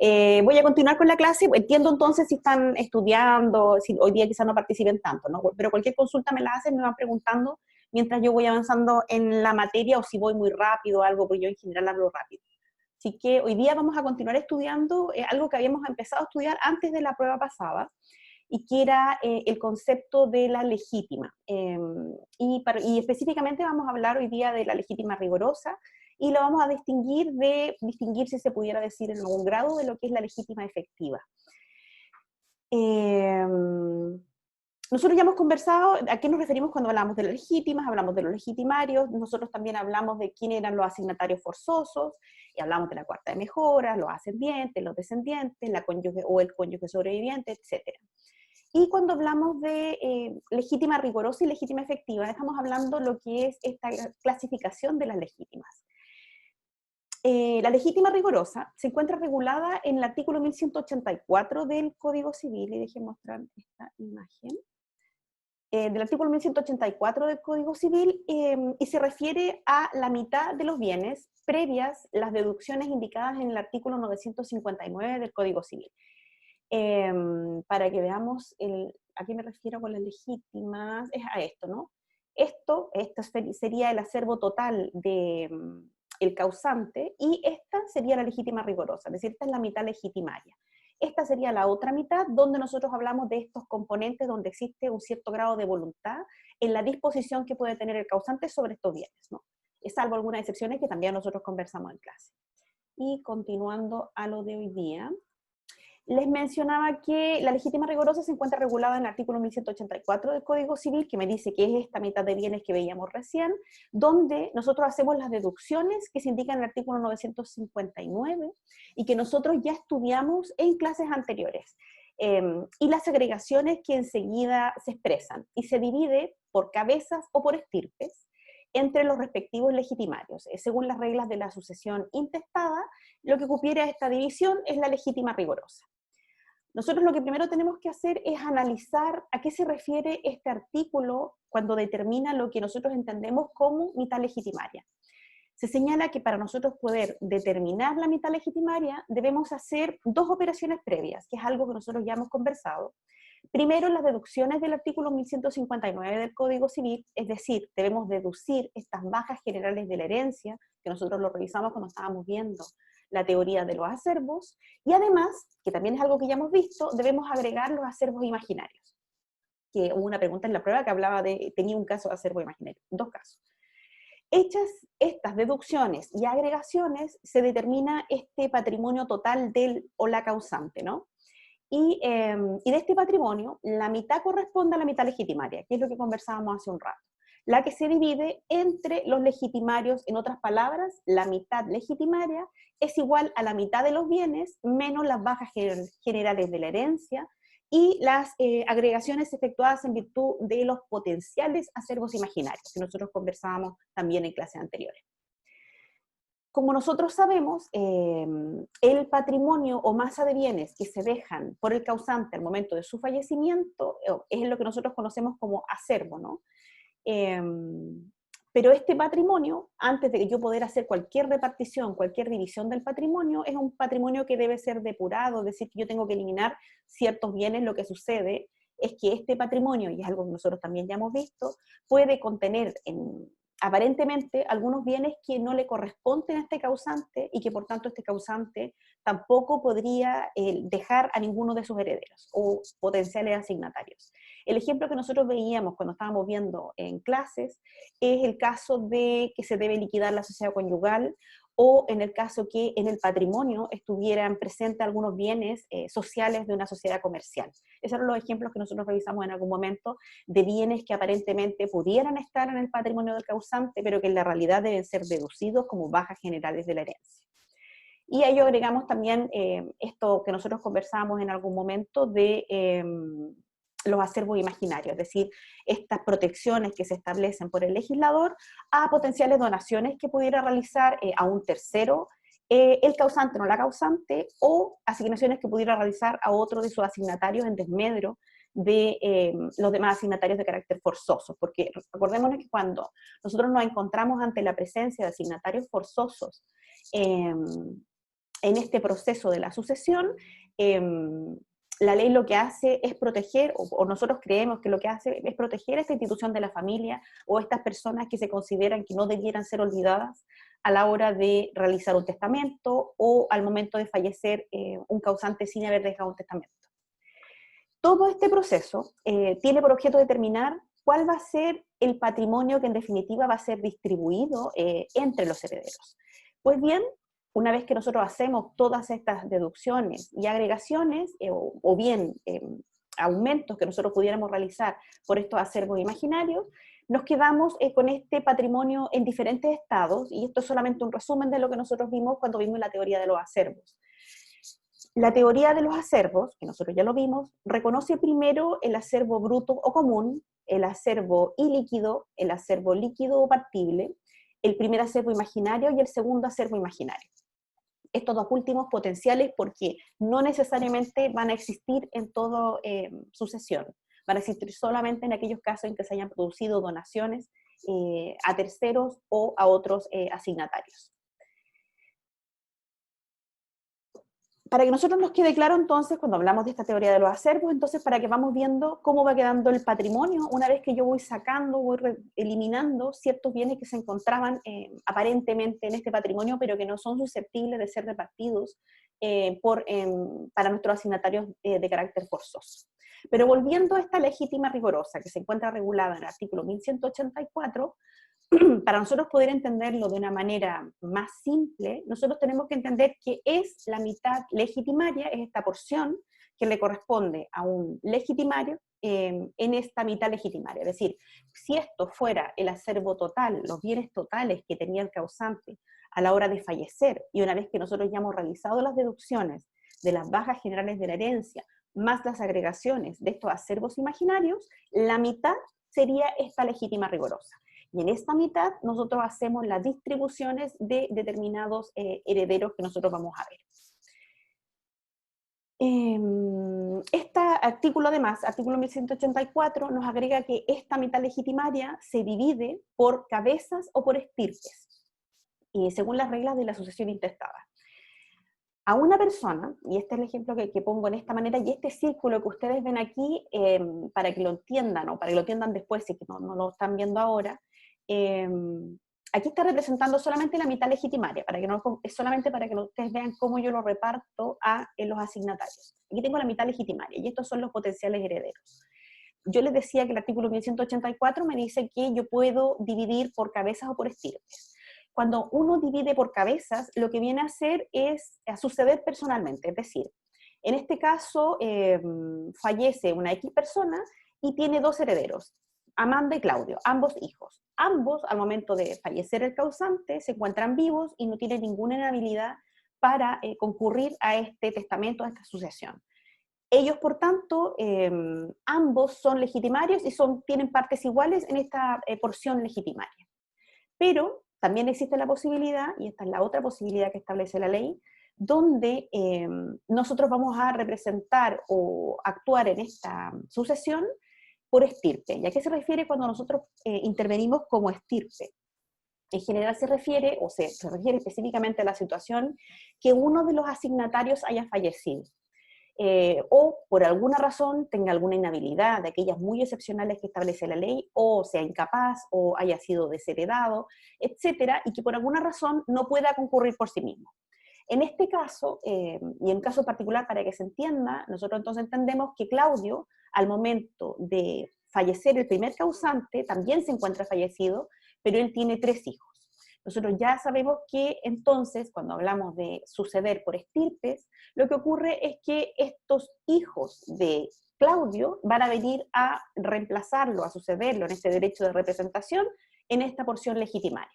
Voy a continuar con la clase. Entiendo entonces si están estudiando, si hoy día quizás no participen tanto, ¿no? Pero cualquier consulta me la hacen, me van preguntando mientras yo voy avanzando en la materia o si voy muy rápido o algo, porque yo en general hablo rápido. Así que hoy día vamos a continuar estudiando algo que habíamos empezado a estudiar antes de la prueba pasada, y que era el concepto de la legítima. Y específicamente vamos a hablar hoy día de la legítima rigorosa, y lo vamos a distinguir si se pudiera decir en algún grado de lo que es la legítima efectiva. Nosotros ya hemos conversado a qué nos referimos cuando hablamos de las legítimas, hablamos de los legitimarios, nosotros también hablamos de quién eran los asignatarios forzosos, y hablamos de la cuarta de mejora, los ascendientes, los descendientes, la cónyuge o el cónyuge sobreviviente, etc. Y cuando hablamos de legítima rigorosa y legítima efectiva, estamos hablando de lo que es esta clasificación de las legítimas. La legítima rigorosa se encuentra regulada en el artículo 1184 del Código Civil, y déjenme mostrar esta imagen, del artículo 1184 del Código Civil, y se refiere a la mitad de los bienes previas las deducciones indicadas en el artículo 959 del Código Civil. Para que veamos a qué me refiero con las legítimas, es a esto, ¿no? Esto sería el acervo total del causante, y esta sería la legítima rigorosa, es decir, esta es la mitad legitimaria. Esta sería la otra mitad, donde nosotros hablamos de estos componentes, donde existe un cierto grado de voluntad en la disposición que puede tener el causante sobre estos bienes, ¿no? Salvo algunas excepciones que también nosotros conversamos en clase. Y continuando a lo de hoy día, les mencionaba que la legítima rigorosa se encuentra regulada en el artículo 1184 del Código Civil, que me dice que es esta mitad de bienes que veíamos recién, donde nosotros hacemos las deducciones que se indican en el artículo 959 y que nosotros ya estudiamos en clases anteriores, y las agregaciones que enseguida se expresan, y se divide por cabezas o por estirpes entre los respectivos legitimarios. Según las reglas de la sucesión intestada, lo que cupiera esta división es la legítima rigorosa. Nosotros lo que primero tenemos que hacer es analizar a qué se refiere este artículo cuando determina lo que nosotros entendemos como mitad legitimaria. Se señala que para nosotros poder determinar la mitad legitimaria debemos hacer dos operaciones previas, que es algo que nosotros ya hemos conversado. Primero, las deducciones del artículo 1159 del Código Civil, es decir, debemos deducir estas bajas generales de la herencia, que nosotros lo revisamos cuando estábamos viendo la teoría de los acervos, y además, que también es algo que ya hemos visto, debemos agregar los acervos imaginarios. Que hubo una pregunta en la prueba que hablaba de, tenía un caso de acervo imaginario, dos casos. Hechas estas deducciones y agregaciones, se determina este patrimonio total del o la causante, ¿no? Y de este patrimonio, la mitad corresponde a la mitad legitimaria, que es lo que conversábamos hace un rato, la que se divide entre los legitimarios. En otras palabras, la mitad legitimaria es igual a la mitad de los bienes menos las bajas generales de la herencia y las agregaciones efectuadas en virtud de los potenciales acervos imaginarios, que nosotros conversábamos también en clases anteriores. Como nosotros sabemos, el patrimonio o masa de bienes que se dejan por el causante al momento de su fallecimiento es lo que nosotros conocemos como acervo, ¿no? Pero este patrimonio, antes de yo poder hacer cualquier repartición, cualquier división del patrimonio, es un patrimonio que debe ser depurado, es decir, que yo tengo que eliminar ciertos bienes. Lo que sucede es que este patrimonio, y es algo que nosotros también ya hemos visto, puede contener aparentemente algunos bienes que no le corresponden a este causante, y que por tanto este causante tampoco podría dejar a ninguno de sus herederos o potenciales asignatarios. El ejemplo que nosotros veíamos cuando estábamos viendo en clases es el caso de que se debe liquidar la sociedad conyugal, o en el caso que en el patrimonio estuvieran presentes algunos bienes sociales de una sociedad comercial. Esos eran los ejemplos que nosotros revisamos en algún momento, de bienes que aparentemente pudieran estar en el patrimonio del causante, pero que en la realidad deben ser deducidos como bajas generales de la herencia. Y a ello agregamos también esto que nosotros conversábamos en algún momento de los acervos imaginarios, es decir, estas protecciones que se establecen por el legislador a potenciales donaciones que pudiera realizar a un tercero el causante, no la causante, o asignaciones que pudiera realizar a otro de sus asignatarios en desmedro de los demás asignatarios de carácter forzoso. Porque recordémonos que cuando nosotros nos encontramos ante la presencia de asignatarios forzosos en este proceso de la sucesión, la ley lo que hace es proteger, o nosotros creemos que lo que hace es proteger esta institución de la familia o estas personas que se consideran que no debieran ser olvidadas a la hora de realizar un testamento o al momento de fallecer un causante sin haber dejado un testamento. Todo este proceso tiene por objeto determinar cuál va a ser el patrimonio que en definitiva va a ser distribuido entre los herederos. Pues bien, una vez que nosotros hacemos todas estas deducciones y agregaciones, o bien aumentos que nosotros pudiéramos realizar por estos acervos imaginarios, nos quedamos con este patrimonio en diferentes estados, y esto es solamente un resumen de lo que nosotros vimos cuando vimos la teoría de los acervos. La teoría de los acervos, que nosotros ya lo vimos, reconoce primero el acervo bruto o común, el acervo ilíquido, el acervo líquido o partible, el primer acervo imaginario y el segundo acervo imaginario. Estos dos últimos potenciales porque no necesariamente van a existir en toda sucesión, van a existir solamente en aquellos casos en que se hayan producido donaciones a terceros o a otros asignatarios. Para que nosotros nos quede claro entonces, cuando hablamos de esta teoría de los acervos, entonces para que vamos viendo cómo va quedando el patrimonio una vez que yo voy sacando, voy eliminando ciertos bienes que se encontraban aparentemente en este patrimonio, pero que no son susceptibles de ser repartidos para nuestros asignatarios de carácter forzoso. Pero volviendo a esta legítima rigorosa que se encuentra regulada en el artículo 1184, para nosotros poder entenderlo de una manera más simple, nosotros tenemos que entender que es la mitad legitimaria, es esta porción que le corresponde a un legitimario en esta mitad legitimaria. Es decir, si esto fuera el acervo total, los bienes totales que tenía el causante a la hora de fallecer, y una vez que nosotros ya hemos realizado las deducciones de las bajas generales de la herencia, más las agregaciones de estos acervos imaginarios, la mitad sería esta legítima rigorosa. Y en esta mitad nosotros hacemos las distribuciones de determinados herederos que nosotros vamos a ver. Este artículo además, artículo 1184, nos agrega que esta mitad legitimaria se divide por cabezas o por estirpes, según las reglas de la sucesión intestada. A una persona, y este es el ejemplo que pongo en esta manera, y este círculo que ustedes ven aquí, para que lo entiendan, o para que lo entiendan después, si que no lo están viendo ahora, aquí está representando solamente la mitad legitimaria, es solamente para que ustedes vean cómo yo lo reparto en los asignatarios. Aquí tengo la mitad legitimaria, y estos son los potenciales herederos. Yo les decía que el artículo 1184 me dice que yo puedo dividir por cabezas o por estirpes. Cuando uno divide por cabezas, lo que viene a hacer es a suceder personalmente, es decir, en este caso fallece una X persona y tiene dos herederos, Amanda y Claudio, ambos hijos. Ambos, al momento de fallecer el causante, se encuentran vivos y no tienen ninguna inhabilidad para concurrir a este testamento, a esta sucesión. Ellos, por tanto, ambos son legitimarios y tienen partes iguales en esta porción legitimaria. Pero también existe la posibilidad, y esta es la otra posibilidad que establece la ley, donde nosotros vamos a representar o actuar en esta sucesión por estirpe. ¿Y a qué se refiere cuando nosotros intervenimos como estirpe? En general se refiere específicamente a la situación que uno de los asignatarios haya fallecido. O por alguna razón tenga alguna inhabilidad, de aquellas muy excepcionales que establece la ley, o sea incapaz, o haya sido desheredado, etcétera, y que por alguna razón no pueda concurrir por sí mismo. En este caso, y en caso particular para que se entienda, nosotros entonces entendemos que Claudio, al momento de fallecer el primer causante, también se encuentra fallecido, pero él tiene 3 hijos. Nosotros ya sabemos que entonces, cuando hablamos de suceder por estirpes, lo que ocurre es que estos hijos de Claudio van a venir a reemplazarlo, a sucederlo en este derecho de representación, en esta porción legitimaria.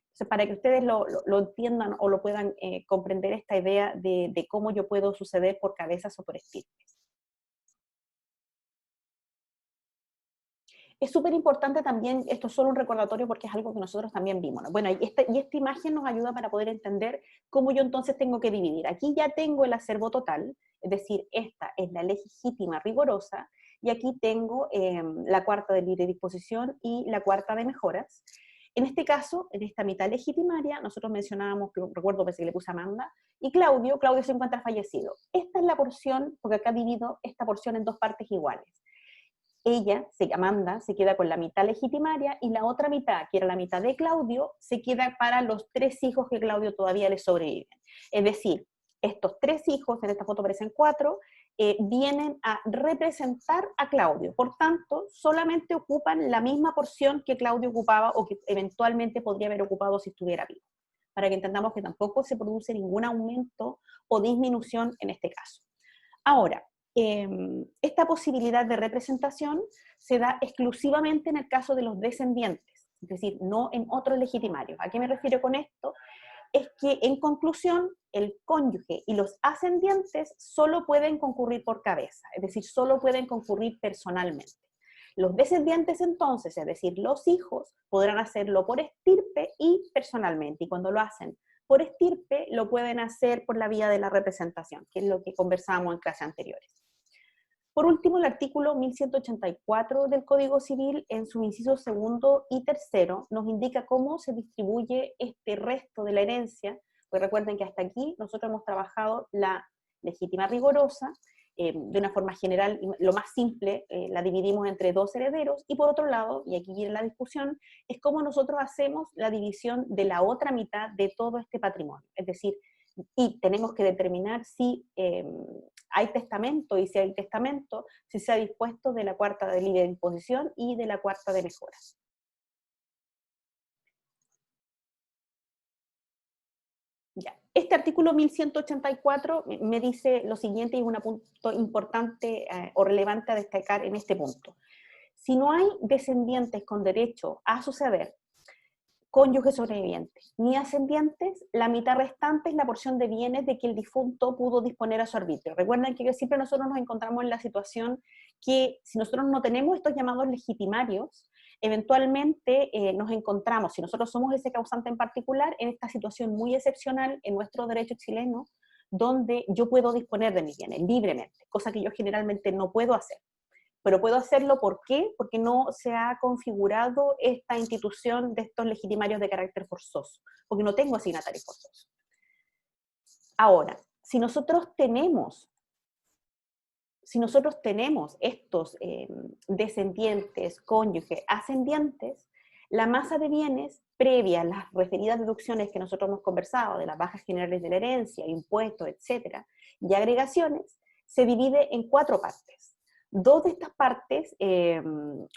Entonces, para que ustedes lo entiendan o lo puedan comprender esta idea de cómo yo puedo suceder por cabezas o por estirpes. Es súper importante también, esto es solo un recordatorio porque es algo que nosotros también vimos, ¿no? Bueno, y esta imagen nos ayuda para poder entender cómo yo entonces tengo que dividir. Aquí ya tengo el acervo total, es decir, esta es la legítima rigorosa, y aquí tengo la cuarta de libre disposición y la cuarta de mejoras. En este caso, en esta mitad legitimaria, nosotros mencionábamos, que recuerdo que le puse Amanda, y Claudio se encuentra fallecido. Esta es la porción, porque acá divido esta porción en dos partes iguales. Amanda, se queda con la mitad legitimaria, y la otra mitad, que era la mitad de Claudio, se queda para los 3 hijos que Claudio todavía le sobreviven. Es decir, estos 3 hijos, en esta foto aparecen 4, vienen a representar a Claudio. Por tanto, solamente ocupan la misma porción que Claudio ocupaba o que eventualmente podría haber ocupado si estuviera vivo, para que entendamos que tampoco se produce ningún aumento o disminución en este caso. Ahora, esta posibilidad de representación se da exclusivamente en el caso de los descendientes, es decir, no en otros legitimarios. ¿A qué me refiero con esto? Es que, en conclusión, el cónyuge y los ascendientes solo pueden concurrir por cabeza, es decir, solo pueden concurrir personalmente. Los descendientes entonces, es decir, los hijos, podrán hacerlo por estirpe y personalmente, y cuando lo hacen por estirpe, lo pueden hacer por la vía de la representación, que es lo que conversábamos en clases anteriores. Por último, el artículo 1184 del Código Civil, en su inciso segundo y tercero, nos indica cómo se distribuye este resto de la herencia, pues recuerden que hasta aquí nosotros hemos trabajado la legítima rigorosa, de una forma general, lo más simple, la dividimos entre 2 herederos, y por otro lado, y aquí viene la discusión, es cómo nosotros hacemos la división de la otra mitad de todo este patrimonio, es decir, y tenemos que determinar si hay testamento, y si hay testamento, si se ha dispuesto de la cuarta de libre disposición y de la cuarta de mejoras. Ya. Este artículo 1184 me dice lo siguiente, y es un punto importante o relevante a destacar en este punto. Si no hay descendientes con derecho a suceder, cónyuges sobrevivientes, ni ascendientes, la mitad restante es la porción de bienes de que el difunto pudo disponer a su arbitrio. Recuerden que siempre nosotros nos encontramos en la situación que, si nosotros no tenemos estos llamados legitimarios, eventualmente nos encontramos, si nosotros somos ese causante en particular, en esta situación muy excepcional en nuestro derecho chileno, donde yo puedo disponer de mis bienes libremente, cosa que yo generalmente no puedo hacer. Pero puedo hacerlo, ¿por qué? Porque no se ha configurado esta institución de estos legitimarios de carácter forzoso, porque no tengo asignatarios forzosos. Ahora, si nosotros tenemos estos descendientes, cónyuges, ascendientes, la masa de bienes, previa a las referidas deducciones que nosotros hemos conversado, de las bajas generales de la herencia, impuestos, etcétera, y agregaciones, se divide en 4 partes. 2 de estas partes,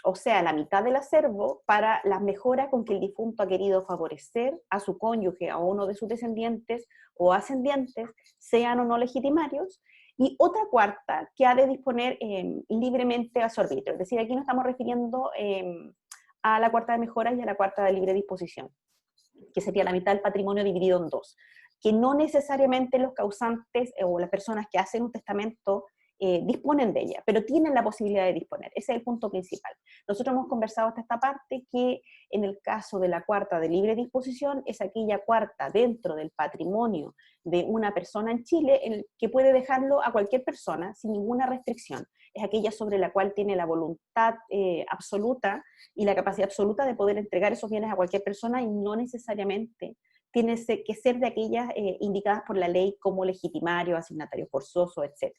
o sea, la mitad del acervo, para las mejoras con que el difunto ha querido favorecer a su cónyuge, a uno de sus descendientes o ascendientes, sean o no legitimarios, y otra cuarta que ha de disponer libremente a su arbitrio. Es decir, aquí nos estamos refiriendo a la cuarta de mejoras y a la cuarta de libre disposición, que sería la mitad del patrimonio dividido en 2, que no necesariamente los causantes o las personas que hacen un testamento disponen de ella, pero tienen la posibilidad de disponer. Ese es el punto principal. Nosotros hemos conversado hasta esta parte que en el caso de la cuarta de libre disposición es aquella cuarta dentro del patrimonio de una persona en Chile en el que puede dejarlo a cualquier persona sin ninguna restricción. Es aquella sobre la cual tiene la voluntad absoluta y la capacidad absoluta de poder entregar esos bienes a cualquier persona, y no necesariamente tiene que ser de aquellas indicadas por la ley como legitimario, asignatario forzoso, etc.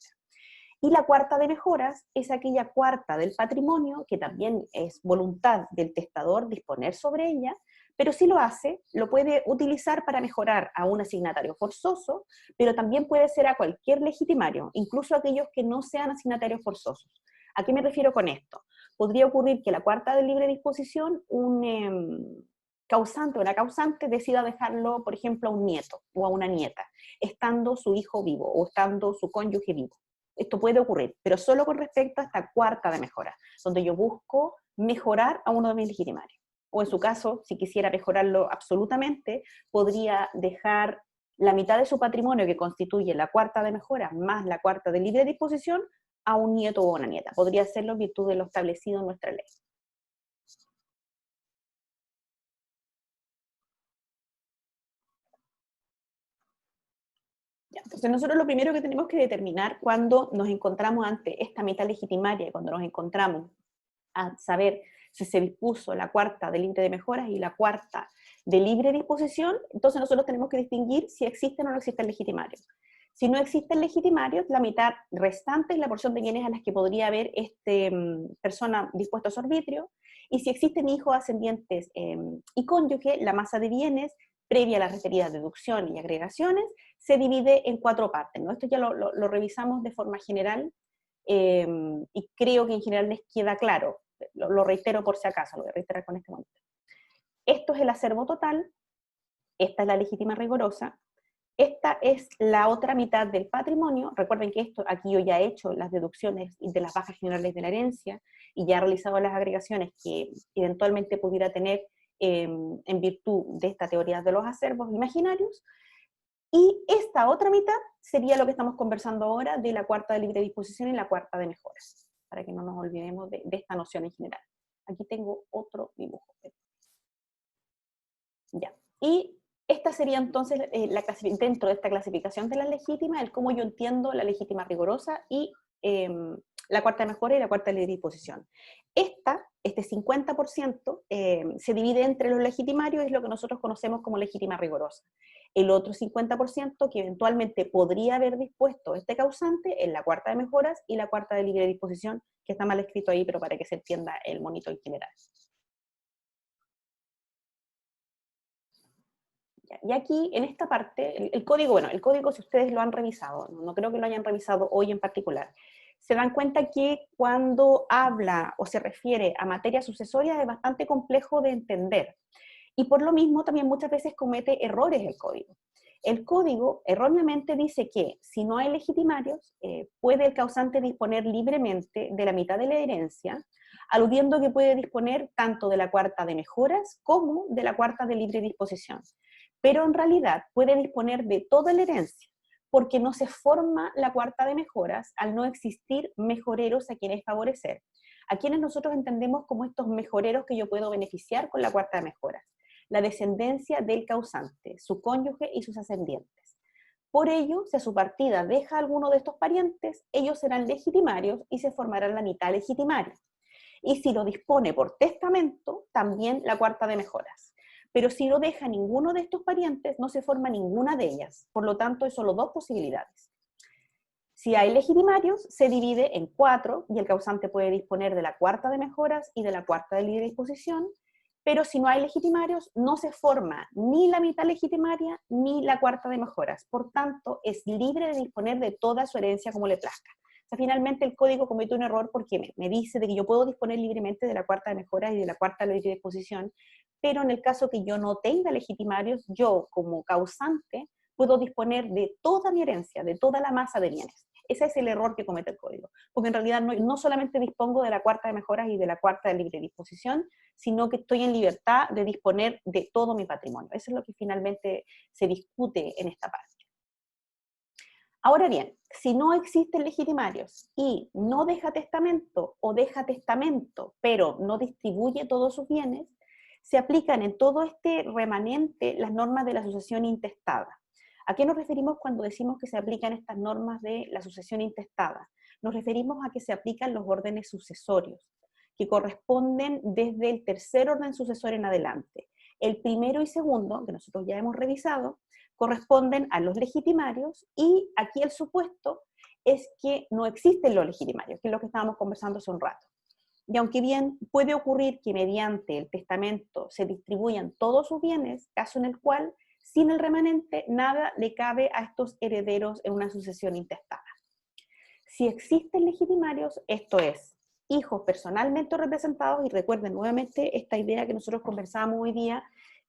Y la cuarta de mejoras es aquella cuarta del patrimonio que también es voluntad del testador disponer sobre ella, pero si lo hace, lo puede utilizar para mejorar a un asignatario forzoso, pero también puede ser a cualquier legitimario, incluso aquellos que no sean asignatarios forzosos. ¿A qué me refiero con esto? Podría ocurrir que la cuarta de libre disposición, un causante o una causante decida dejarlo, por ejemplo, a un nieto o a una nieta, estando su hijo vivo o estando su cónyuge vivo. Esto puede ocurrir, pero solo con respecto a esta cuarta de mejora, donde yo busco mejorar a uno de mis legitimarios. O en su caso, si quisiera mejorarlo absolutamente, podría dejar la mitad de su patrimonio, que constituye la cuarta de mejora más la cuarta de libre disposición, a un nieto o una nieta. Podría hacerlo en virtud de lo establecido en nuestra ley. Entonces nosotros lo primero que tenemos que determinar cuando nos encontramos ante esta mitad legitimaria, cuando nos encontramos a saber Si se dispuso la cuarta de libre de mejoras y la cuarta de libre disposición, entonces nosotros tenemos que distinguir si existen o no existen legitimarios. Si no existen legitimarios, la mitad restante es la porción de bienes a las que podría haber persona dispuesta a su arbitrio, y si existen hijos, ascendientes y cónyuge, la masa de bienes, previa a las referidas deducciones y agregaciones, se divide en 4 partes, ¿no? Esto ya lo revisamos de forma general, y creo que en general les queda claro. Lo reitero por si acaso, lo voy a reiterar con este momento. Esto es el acervo total, esta es la legítima rigorosa, esta es la otra mitad del patrimonio. Recuerden que esto, aquí yo ya he hecho las deducciones de las bajas generales de la herencia y ya he realizado las agregaciones que eventualmente pudiera tener en virtud de esta teoría de los acervos imaginarios. Y esta otra mitad sería lo que estamos conversando ahora de la cuarta de libre disposición y la cuarta de mejoras, para que no nos olvidemos de esta noción en general. Aquí tengo otro dibujo. Ya. Y esta sería entonces, dentro de esta clasificación de la legítima, el cómo yo entiendo la legítima rigorosa y la cuarta de mejora y la cuarta de libre disposición. Este 50% se divide entre los legitimarios, es lo que nosotros conocemos como legítima rigorosa. El otro 50% que eventualmente podría haber dispuesto este causante es la cuarta de mejoras y la cuarta de libre disposición, que está mal escrito ahí, pero para que se entienda el monito en general. Y aquí, en esta parte, el código, bueno, el código si ustedes lo han revisado, no creo que lo hayan revisado hoy en particular, se dan cuenta que cuando habla o se refiere a materia sucesoria es bastante complejo de entender. Y por lo mismo también muchas veces comete errores el código. El código erróneamente dice que si no hay legitimarios, puede el causante disponer libremente de la mitad de la herencia, aludiendo que puede disponer tanto de la cuarta de mejoras como de la cuarta de libre disposición. Pero en realidad puede disponer de toda la herencia, porque no se forma la cuarta de mejoras al no existir mejoreros a quienes favorecer, a quienes nosotros entendemos como estos mejoreros que yo puedo beneficiar con la cuarta de mejoras: la descendencia del causante, su cónyuge y sus ascendientes. Por ello, si a su partida deja alguno de estos parientes, ellos serán legitimarios y se formarán la mitad legitimaria. Y si lo dispone por testamento, también la cuarta de mejoras. Pero si no deja ninguno de estos parientes, no se forma ninguna de ellas. Por lo tanto, hay solo 2 posibilidades. Si hay legitimarios, se divide en 4 y el causante puede disponer de la cuarta de mejoras y de la cuarta de libre disposición, pero si no hay legitimarios, no se forma ni la mitad legitimaria ni la cuarta de mejoras. Por tanto, es libre de disponer de toda su herencia como le plazca. O sea, finalmente el código comete un error porque me dice de que yo puedo disponer libremente de la cuarta de mejoras y de la cuarta de libre disposición, pero en el caso que yo no tenga legitimarios, yo como causante puedo disponer de toda mi herencia, de toda la masa de bienes. Ese es el error que comete el código, porque en realidad no solamente dispongo de la cuarta de mejoras y de la cuarta de libre disposición, sino que estoy en libertad de disponer de todo mi patrimonio. Eso es lo que finalmente se discute en esta parte. Ahora bien, si no existen legitimarios y no deja testamento o deja testamento, pero no distribuye todos sus bienes, se aplican en todo este remanente las normas de la sucesión intestada. ¿A qué nos referimos cuando decimos que se aplican estas normas de la sucesión intestada? Nos referimos a que se aplican los órdenes sucesorios, que corresponden desde el tercer orden sucesor en adelante. El primero y segundo, que nosotros ya hemos revisado, corresponden a los legitimarios, y aquí el supuesto es que no existen los legitimarios, que es lo que estábamos conversando hace un rato. Y aunque bien puede ocurrir que mediante el testamento se distribuyan todos sus bienes, caso en el cual, sin el remanente, nada le cabe a estos herederos en una sucesión intestada. Si existen legitimarios, esto es, hijos personalmente representados, y recuerden nuevamente esta idea que nosotros conversábamos hoy día,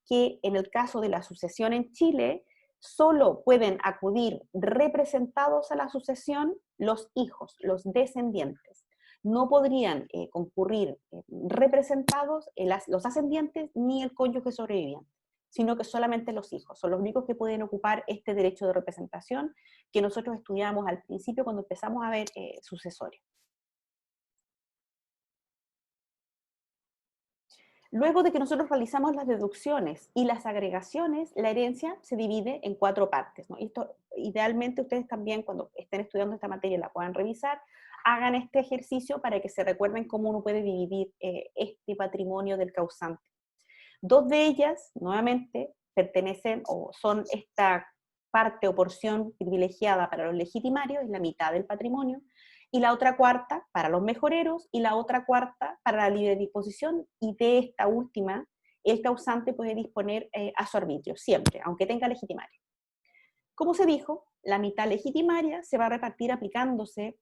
que en el caso de la sucesión en Chile, solo pueden acudir representados a la sucesión los hijos, los descendientes. No podrían concurrir representados los ascendientes ni el cónyuge sobreviviente, sino que solamente los hijos son los únicos que pueden ocupar este derecho de representación que nosotros estudiamos al principio cuando empezamos a ver sucesorio. Luego de que nosotros realizamos las deducciones y las agregaciones, la herencia se divide en 4 partes, ¿no? Y esto, idealmente, ustedes también, cuando estén estudiando esta materia, la puedan revisar, hagan este ejercicio para que se recuerden cómo uno puede dividir este patrimonio del causante. 2 de ellas, nuevamente, pertenecen o son esta parte o porción privilegiada para los legitimarios, es la mitad del patrimonio, y la otra cuarta para los mejoreros, y la otra cuarta para la libre disposición, y de esta última, el causante puede disponer a su arbitrio, siempre, aunque tenga legitimario. Como se dijo, la mitad legitimaria se va a repartir aplicándose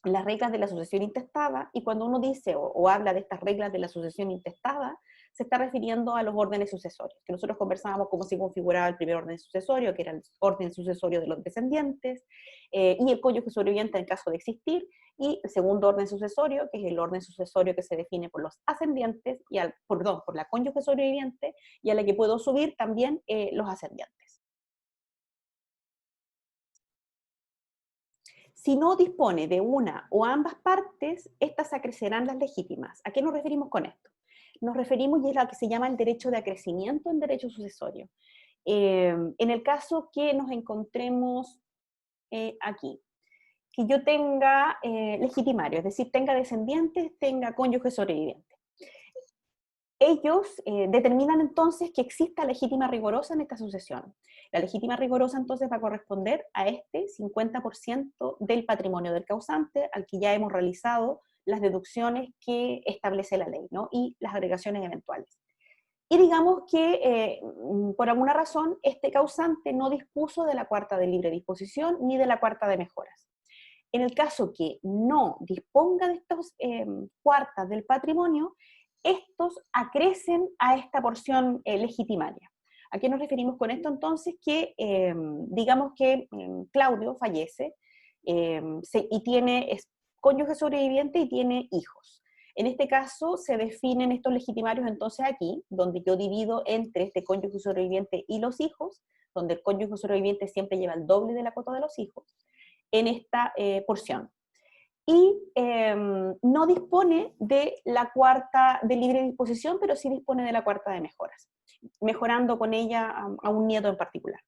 las reglas de la sucesión intestada, y cuando uno dice o habla de estas reglas de la sucesión intestada, se está refiriendo a los órdenes sucesorios, que nosotros conversábamos cómo se configuraba el primer orden sucesorio, que era el orden sucesorio de los descendientes, y el cónyuge sobreviviente en caso de existir, y el segundo orden sucesorio, que es el orden sucesorio que se define por los ascendientes, por la cónyuge sobreviviente, y a la que puedo subir también los ascendientes. Si no dispone de una o ambas partes, estas acrecerán las legítimas. ¿A qué nos referimos con esto? Nos referimos, y es lo que se llama el derecho de acrecimiento en derecho sucesorio. En el caso que nos encontremos aquí, que yo tenga legitimario, es decir, tenga descendientes, tenga cónyuge sobreviviente. Ellos determinan entonces que exista legítima rigorosa en esta sucesión. La legítima rigorosa entonces va a corresponder a este 50% del patrimonio del causante, al que ya hemos realizado las deducciones que establece la ley, ¿no? Y las agregaciones eventuales. Y digamos que por alguna razón este causante no dispuso de la cuarta de libre disposición ni de la cuarta de mejoras. En el caso que no disponga de estas cuartas del patrimonio, estos acrecen a esta porción legitimaria. ¿A qué nos referimos con esto entonces? Que digamos que Claudio fallece y es cónyuge sobreviviente y tiene hijos. En este caso se definen estos legitimarios entonces aquí, donde yo divido entre este cónyuge sobreviviente y los hijos, donde el cónyuge sobreviviente siempre lleva el doble de la cuota de los hijos, en esta porción. Y no dispone de la cuarta de libre disposición, pero sí dispone de la cuarta de mejoras, mejorando con ella a un nieto en particular.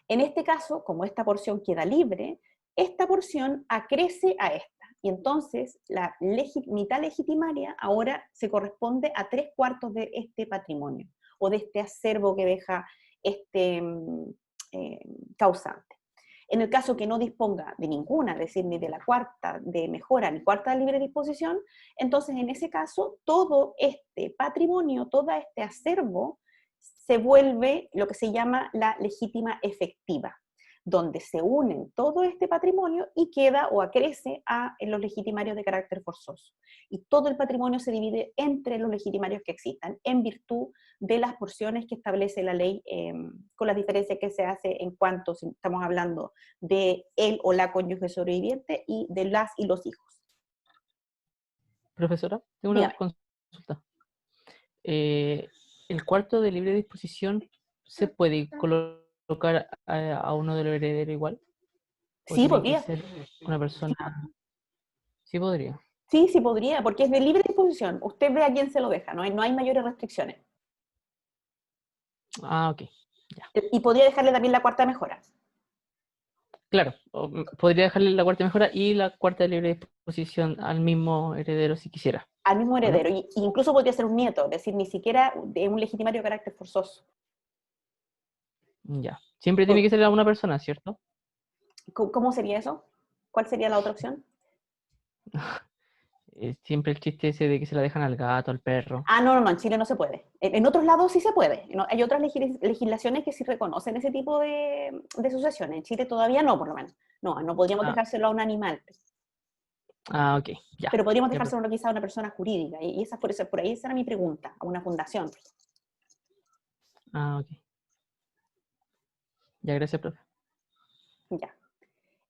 En este caso, como esta porción queda libre, esta porción acrece a esta, y entonces la mitad legitimaria ahora se corresponde a 3/4 de este patrimonio, o de este acervo que deja este causante. En el caso que no disponga de ninguna, es decir, ni de la cuarta de mejora ni cuarta de libre disposición, entonces en ese caso todo este patrimonio, todo este acervo, se vuelve lo que se llama la legítima efectiva, donde se unen todo este patrimonio y queda o acrece a los legitimarios de carácter forzoso. Y todo el patrimonio se divide entre los legitimarios que existan, en virtud de las porciones que establece la ley, con las diferencias que se hace en cuanto, si estamos hablando de él o la cónyuge sobreviviente, y de las y los hijos. Profesora, tengo una Dígame. consulta. ¿El cuarto de libre disposición se puede colocar a uno de los herederos igual? ¿O Sí, tiene que podría. ser una persona? Sí podría. Sí, sí podría, porque es de libre disposición. Usted ve a quién se lo deja, no hay mayores restricciones. Ah, ok. Ya. Y podría dejarle también la cuarta mejora. Claro, podría dejarle la cuarta mejora y la cuarta de libre disposición al mismo heredero si quisiera. Al mismo ¿O no? heredero, y incluso podría ser un nieto, es decir, ni siquiera de un legitimario de carácter forzoso. Ya. Siempre tiene que ser a una persona, ¿cierto? ¿Cómo sería eso? ¿Cuál sería la otra opción? Siempre el chiste ese de que se la dejan al gato, al perro. Ah, no, en Chile no se puede. En otros lados sí se puede. Hay otras legislaciones que sí reconocen ese tipo de sucesiones. En Chile todavía no, por lo menos. No podríamos Ah, dejárselo a un animal, ok, ya. pero podríamos Ya, dejárselo quizá a una persona jurídica. Y esa, por ahí esa era mi pregunta, a una fundación. ok. Ya, gracias, profe. Ya.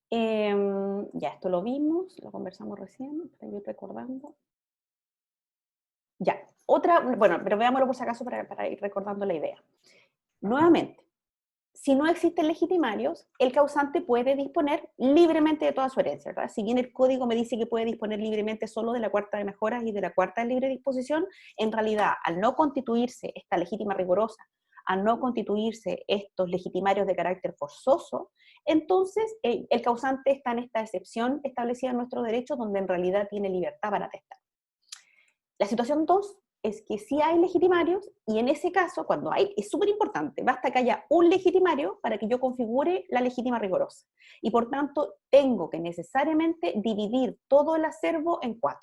Ya, esto lo vimos, lo conversamos recién, estoy recordando. Ya, otra, bueno, pero veámoslo por si acaso para ir recordando la idea. Nuevamente, si no existen legitimarios, el causante puede disponer libremente de toda su herencia, ¿verdad? Si bien el código me dice que puede disponer libremente solo de la cuarta de mejoras y de la cuarta de libre disposición, en realidad, al no constituirse esta legítima rigurosa, al no constituirse estos legitimarios de carácter forzoso, entonces el causante está en esta excepción establecida en nuestro derecho, donde en realidad tiene libertad para atestar. La situación 2 es que sí hay legitimarios, y en ese caso, cuando hay, es súper importante, basta que haya un legitimario para que yo configure la legítima rigurosa. Y por tanto, tengo que necesariamente dividir todo el acervo en 4,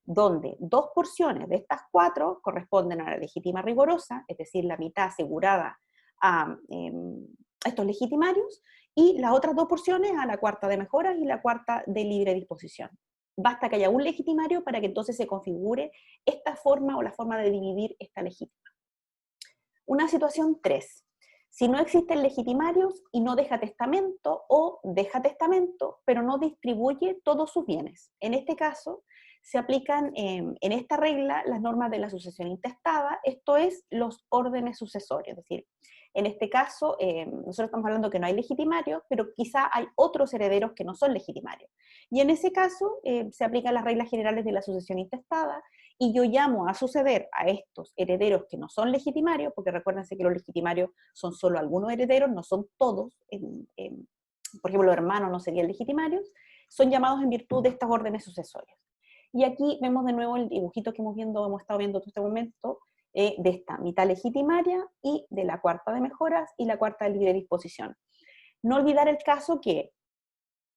donde 2 porciones de estas 4 corresponden a la legítima rigurosa, es decir, la mitad asegurada a estos legitimarios, y las otras 2 porciones a la cuarta de mejoras y la cuarta de libre disposición. Basta que haya un legitimario para que entonces se configure esta forma o la forma de dividir esta legítima. Una situación 3. Si no existen legitimarios y no deja testamento, o deja testamento pero no distribuye todos sus bienes. En este caso se aplican en esta regla las normas de la sucesión intestada, esto es, los órdenes sucesorios. Es decir, en este caso, nosotros estamos hablando que no hay legitimarios, pero quizá hay otros herederos que no son legitimarios. Y en ese caso se aplican las reglas generales de la sucesión intestada, y yo llamo a suceder a estos herederos que no son legitimarios, porque recuérdense que los legitimarios son solo algunos herederos, no son todos, por ejemplo, los hermanos no serían legitimarios, son llamados en virtud de estas órdenes sucesorias. Y aquí vemos de nuevo el dibujito que hemos estado viendo todo este momento, de esta mitad legitimaria y de la cuarta de mejoras y la cuarta de libre disposición. No olvidar el caso que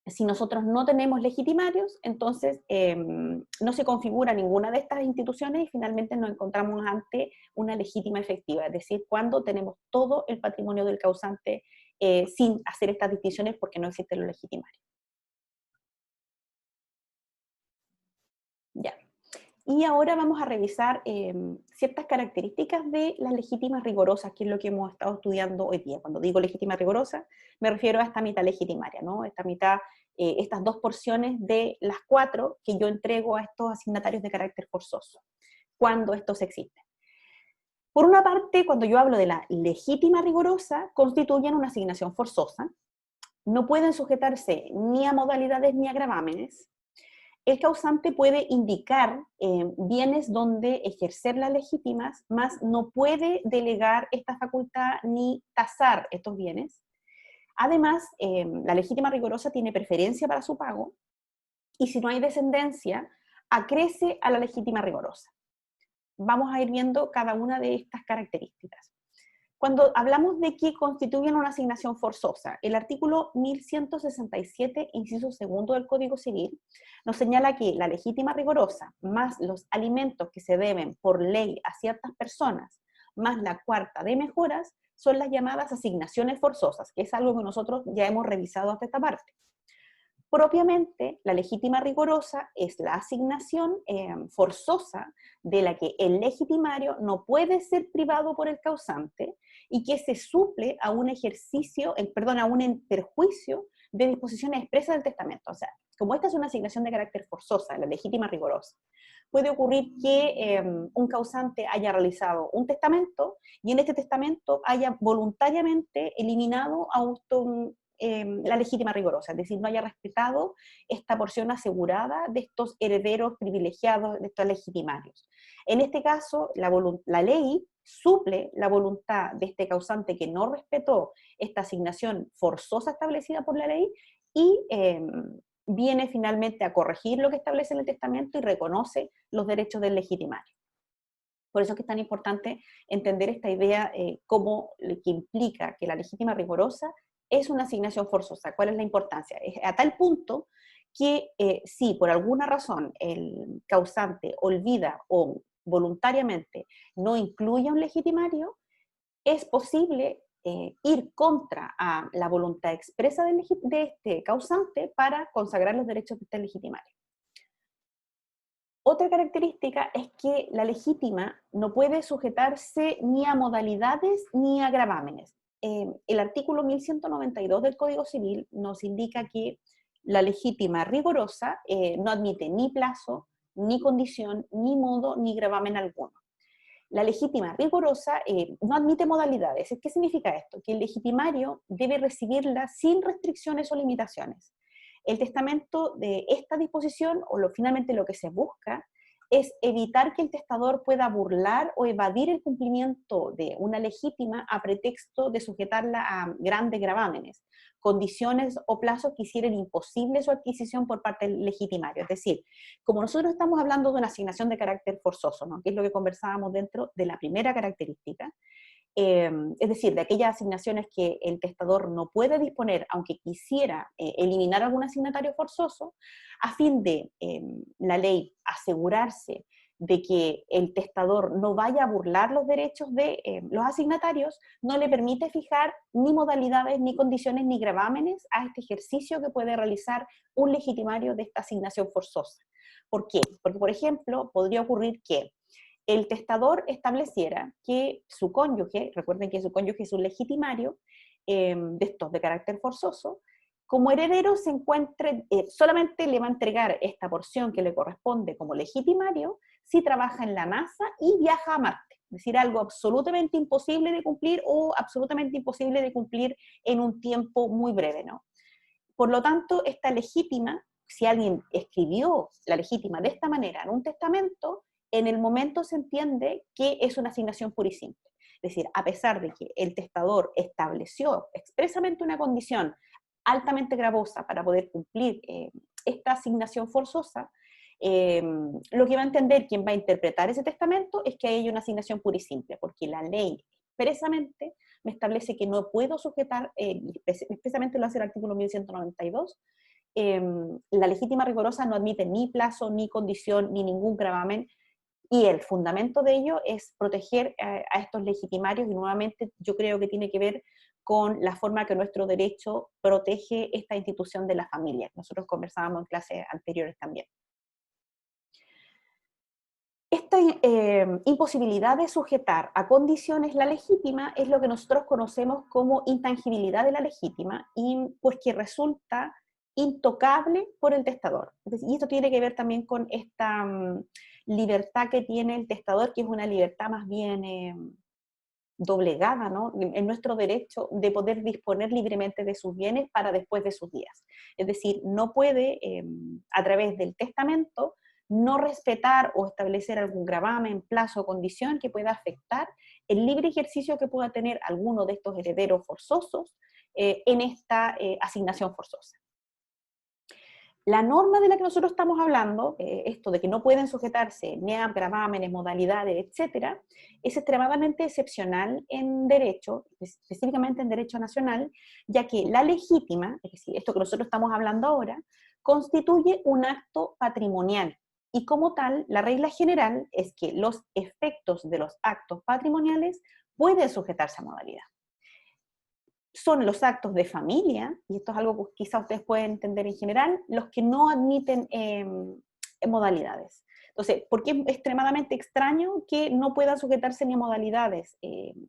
si nosotros no tenemos legitimarios, entonces no se configura ninguna de estas instituciones y finalmente nos encontramos ante una legítima efectiva, es decir, cuando tenemos todo el patrimonio del causante sin hacer estas distinciones porque no existen los legitimarios. Ya. Y ahora vamos a revisar ciertas características de las legítimas rigorosas, que es lo que hemos estado estudiando hoy día. Cuando digo legítima rigorosa, me refiero a esta mitad legitimaria, ¿no? Esta mitad, estas 2 porciones de las 4 que yo entrego a estos asignatarios de carácter forzoso, cuando estos existen. Por una parte, cuando yo hablo de la legítima rigorosa, constituyen una asignación forzosa, no pueden sujetarse ni a modalidades ni a gravámenes. El causante puede indicar bienes donde ejercer las legítimas, mas no puede delegar esta facultad ni tasar estos bienes. Además, la legítima rigorosa tiene preferencia para su pago, y si no hay descendencia, acrece a la legítima rigorosa. Vamos a ir viendo cada una de estas características. Cuando hablamos de que constituyen una asignación forzosa, el artículo 1167, inciso segundo del Código Civil, nos señala que la legítima rigorosa, más los alimentos que se deben por ley a ciertas personas, más la cuarta de mejoras, son las llamadas asignaciones forzosas, que es algo que nosotros ya hemos revisado hasta esta parte. Propiamente, la legítima rigorosa es la asignación forzosa de la que el legitimario no puede ser privado por el causante y que se suple a un ejercicio, a un perjuicio de disposiciones expresas del testamento. O sea, como esta es una asignación de carácter forzosa, la legítima rigorosa, puede ocurrir que un causante haya realizado un testamento y en este testamento haya voluntariamente eliminado a la legítima rigorosa, es decir, no haya respetado esta porción asegurada de estos herederos privilegiados, de estos legitimarios. En este caso, la ley suple la voluntad de este causante que no respetó esta asignación forzosa establecida por la ley y viene finalmente a corregir lo que establece en el testamento y reconoce los derechos del legitimario. Por eso es que es tan importante entender esta idea que implica que la legítima rigorosa es una asignación forzosa. ¿Cuál es la importancia? Es a tal punto que si por alguna razón el causante olvida o voluntariamente no incluye un legitimario, es posible ir contra a la voluntad expresa de este causante para consagrar los derechos de este legitimario. Otra característica es que la legítima no puede sujetarse ni a modalidades ni a gravámenes. El artículo 1192 del Código Civil nos indica que la legítima rigorosa no admite ni plazo, ni condición, ni modo, ni gravamen alguno. La legítima rigorosa no admite modalidades. ¿Qué significa esto? Que el legitimario debe recibirla sin restricciones o limitaciones. El testamento de esta disposición, finalmente lo que se busca, es evitar que el testador pueda burlar o evadir el cumplimiento de una legítima a pretexto de sujetarla a grandes gravámenes, condiciones o plazos que hicieran imposible su adquisición por parte del legitimario. Es decir, como nosotros estamos hablando de una asignación de carácter forzoso, ¿no?, que es lo que conversábamos dentro de la primera característica, es decir, de aquellas asignaciones que el testador no puede disponer, aunque quisiera eliminar algún asignatario forzoso, a fin de la ley asegurarse de que el testador no vaya a burlar los derechos de los asignatarios, no le permite fijar ni modalidades, ni condiciones, ni gravámenes a este ejercicio que puede realizar un legitimario de esta asignación forzosa. ¿Por qué? Porque, por ejemplo, podría ocurrir que el testador estableciera que su cónyuge, recuerden que su cónyuge es un legitimario, de estos de carácter forzoso, como heredero se encuentre, solamente le va a entregar esta porción que le corresponde como legitimario si trabaja en la NASA y viaja a Marte. Es decir, algo absolutamente imposible de cumplir o absolutamente imposible de cumplir en un tiempo muy breve, ¿no? Por lo tanto, esta legítima, si alguien escribió la legítima de esta manera en un testamento, en el momento se entiende que es una asignación pura y simple. Es decir, a pesar de que el testador estableció expresamente una condición altamente gravosa para poder cumplir esta asignación forzosa, lo que va a entender quien va a interpretar ese testamento es que hay una asignación pura y simple, porque la ley expresamente me establece que no puedo sujetar, expresamente lo hace el artículo 1192, la legítima rigorosa no admite ni plazo, ni condición, ni ningún gravamen, y el fundamento de ello es proteger a estos legitimarios, y nuevamente yo creo que tiene que ver con la forma que nuestro derecho protege esta institución de la familia. Nosotros conversábamos en clases anteriores también. Esta imposibilidad de sujetar a condiciones la legítima es lo que nosotros conocemos como intangibilidad de la legítima, y pues que resulta intocable por el testador. Y esto tiene que ver también con esta libertad que tiene el testador, que es una libertad más bien doblegada, ¿no?, en nuestro derecho de poder disponer libremente de sus bienes para después de sus días. Es decir, no puede, a través del testamento, no respetar o establecer algún gravamen, plazo o condición que pueda afectar el libre ejercicio que pueda tener alguno de estos herederos forzosos en esta asignación forzosa. La norma de la que nosotros estamos hablando, esto de que no pueden sujetarse ni a gravámenes, modalidades, etcétera, es extremadamente excepcional en derecho, específicamente en derecho nacional, ya que la legítima, es decir, esto que nosotros estamos hablando ahora, constituye un acto patrimonial, y como tal, la regla general es que los efectos de los actos patrimoniales pueden sujetarse a modalidad. Son los actos de familia, y esto es algo que quizás ustedes pueden entender en general, los que no admiten modalidades. Entonces, ¿por qué es extremadamente extraño que no puedan sujetarse ni a modalidades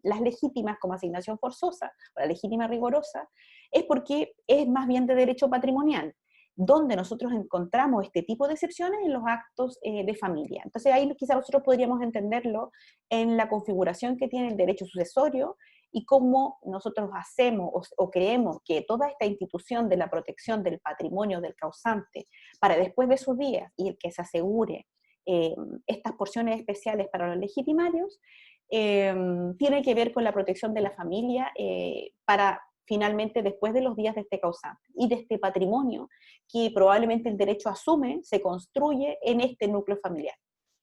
las legítimas como asignación forzosa o la legítima rigorosa? Es porque es más bien de derecho patrimonial, donde nosotros encontramos este tipo de excepciones en los actos de familia. Entonces ahí quizás nosotros podríamos entenderlo en la configuración que tiene el derecho sucesorio, y cómo nosotros hacemos o creemos que toda esta institución de la protección del patrimonio del causante para después de sus días, y el que se asegure estas porciones especiales para los legitimarios, tiene que ver con la protección de la familia para finalmente después de los días de este causante y de este patrimonio que probablemente el derecho asume, se construye en este núcleo familiar.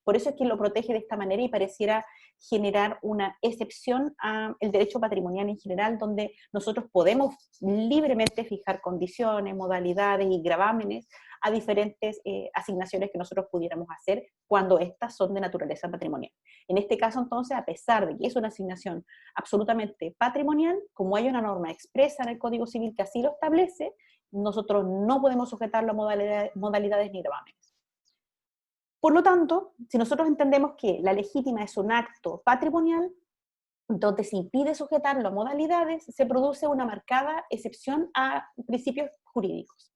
Por eso es que lo protege de esta manera y pareciera generar una excepción al derecho patrimonial en general, donde nosotros podemos libremente fijar condiciones, modalidades y gravámenes a diferentes asignaciones que nosotros pudiéramos hacer cuando estas son de naturaleza patrimonial. En este caso, entonces, a pesar de que es una asignación absolutamente patrimonial, como hay una norma expresa en el Código Civil que así lo establece, nosotros no podemos sujetarlo a modalidades ni gravámenes. Por lo tanto, si nosotros entendemos que la legítima es un acto patrimonial, donde se impide sujetarlo a modalidades, se produce una marcada excepción a principios jurídicos.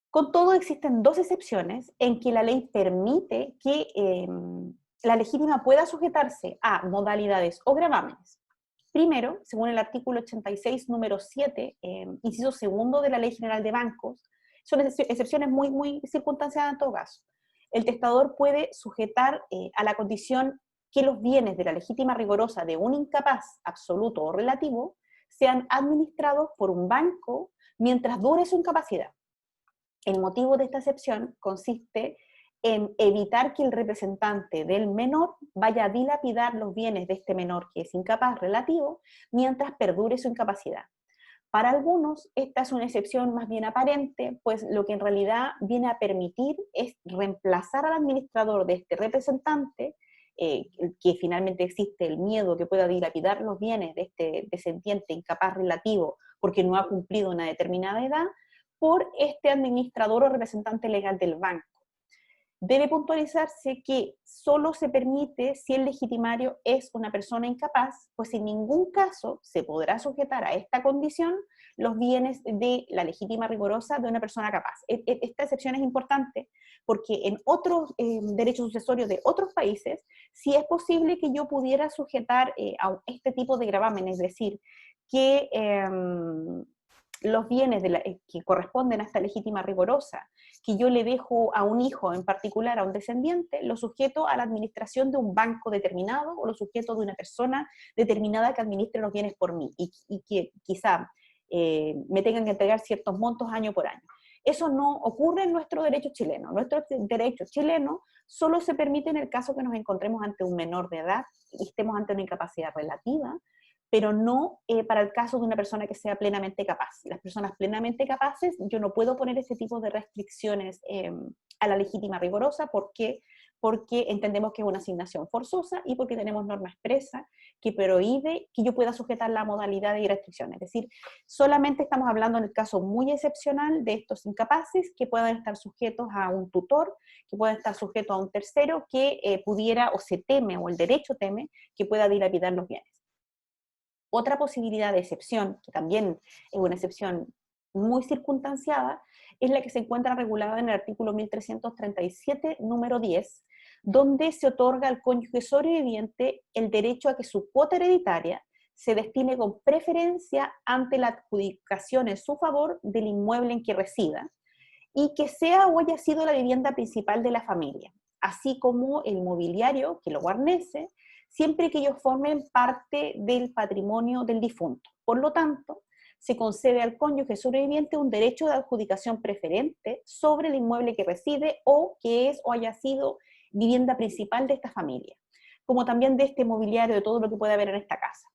Con todo, existen dos excepciones en que la ley permite que la legítima pueda sujetarse a modalidades o gravámenes. Primero, según el artículo 86, número 7, inciso segundo de la Ley General de Bancos, son excepciones muy circunstanciadas en todo caso. El testador puede sujetar a la condición que los bienes de la legítima rigorosa de un incapaz absoluto o relativo sean administrados por un banco mientras dure su incapacidad. El motivo de esta excepción consiste en evitar que el representante del menor vaya a dilapidar los bienes de este menor que es incapaz relativo mientras perdure su incapacidad. Para algunos, esta es una excepción más bien aparente, pues lo que en realidad viene a permitir es reemplazar al administrador de este representante, que finalmente existe el miedo que pueda dilapidar los bienes de este descendiente incapaz relativo porque no ha cumplido una determinada edad, por este administrador o representante legal del banco. Debe puntualizarse que solo se permite si el legitimario es una persona incapaz, pues en ningún caso se podrá sujetar a esta condición los bienes de la legítima rigorosa de una persona capaz. Esta excepción es importante porque en otros derechos sucesorios de otros países sí es posible que yo pudiera sujetar a este tipo de gravamen, es decir, que los bienes que corresponden a esta legítima rigorosa, que yo le dejo a un hijo en particular, a un descendiente, lo sujeto a la administración de un banco determinado o lo sujeto de una persona determinada que administre los bienes por mí y que quizá me tengan que entregar ciertos montos año por año. Eso no ocurre en nuestro derecho chileno. Nuestro derecho chileno solo se permite en el caso que nos encontremos ante un menor de edad y estemos ante una incapacidad relativa, pero no para el caso de una persona que sea plenamente capaz. Las personas plenamente capaces, yo no puedo poner ese tipo de restricciones a la legítima rigorosa. ¿Por qué? Porque entendemos que es una asignación forzosa y porque tenemos norma expresa que prohíbe que yo pueda sujetar la modalidad de restricción. Es decir, solamente estamos hablando en el caso muy excepcional de estos incapaces que puedan estar sujetos a un tutor, que puedan estar sujetos a un tercero que pudiera, o se teme, o el derecho teme, que pueda dilapidar los bienes. Otra posibilidad de excepción, que también es una excepción muy circunstanciada, es la que se encuentra regulada en el artículo 1337, número 10, donde se otorga al cónyuge sobreviviente el derecho a que su cuota hereditaria se destine con preferencia ante la adjudicación en su favor del inmueble en que resida, y que sea o haya sido la vivienda principal de la familia, así como el mobiliario que lo guarnece, siempre que ellos formen parte del patrimonio del difunto. Por lo tanto, se concede al cónyuge sobreviviente un derecho de adjudicación preferente sobre el inmueble que reside o que es o haya sido vivienda principal de esta familia, como también de este mobiliario, de todo lo que puede haber en esta casa.